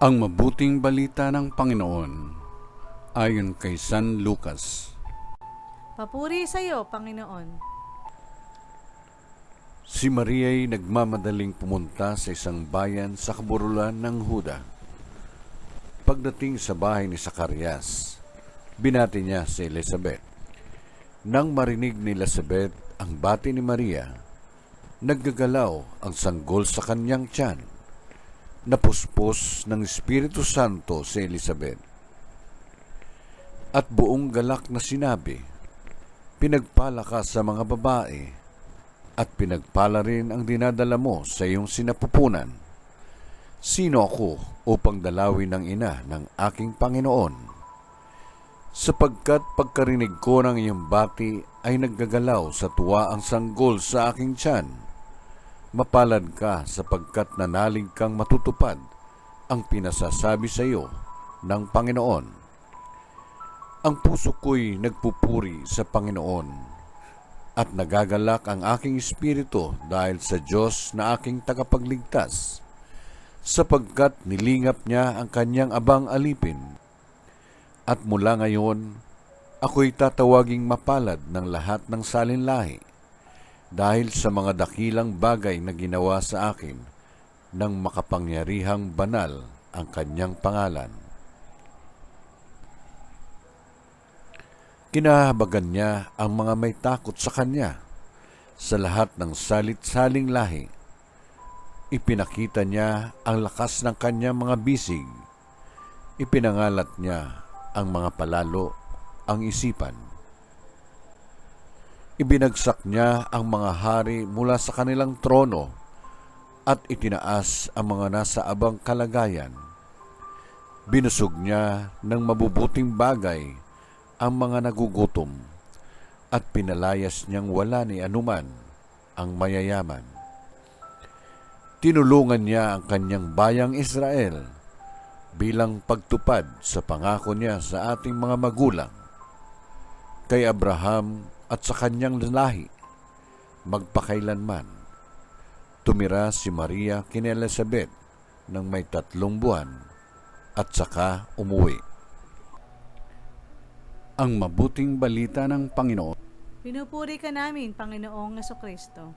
Ang mabuting balita ng Panginoon ayon kay San Lucas. Papuri sa iyo, Panginoon. Si Maria ay nagmamadaling pumunta sa isang bayan sa kaburulan ng Huda. Pagdating sa bahay ni Zacarias, binati niya si Elizabeth. Nang marinig ni Elizabeth ang bati ni Maria, naggagalaw ang sanggol sa kanyang tiyan. Napuspos ng Espiritu Santo si Elizabeth. At buong galak na sinabi, "Pinagpala ka sa mga babae, at pinagpala rin ang dinadala mo sa iyong sinapupunan. Sino ako upang dalawin ng ina ng aking Panginoon? Sapagkat pagkarinig ko ng iyong bati ay naggagalaw sa tuwa ang sanggol sa aking tiyan. Mapalad ka sapagkat nanalig kang matutupad ang pinasasabi sa iyo ng Panginoon. Ang puso ko'y nagpupuri sa Panginoon at nagagalak ang aking espiritu dahil sa Diyos na aking tagapagligtas, sapagkat nilingap niya ang kanyang abang alipin. At mula ngayon, ako'y tatawaging mapalad ng lahat ng salinlahi, dahil sa mga dakilang bagay na ginawa sa akin ng makapangyarihang banal ang kanyang pangalan. Kinahabagan niya ang mga may takot sa kanya sa lahat ng salit-saling lahi. Ipinakita niya ang lakas ng kanyang mga bisig. Ipinangalat niya ang mga palalo ang isipan. Ibinagsak niya ang mga hari mula sa kanilang trono at itinaas ang mga nasa abang kalagayan. Binusog niya ng mabubuting bagay ang mga nagugutom at pinalayas niyang wala ni anuman ang mayayaman. Tinulungan niya ang kanyang bayang Israel bilang pagtupad sa pangako niya sa ating mga magulang, kay Abraham at sa kanyang lahi, magpakailanman. Tumira si Maria kina Elizabeth ng may 3 buwan at saka umuwi. Ang mabuting balita ng Panginoon. Pinupuri ka namin, Panginoong Jesucristo.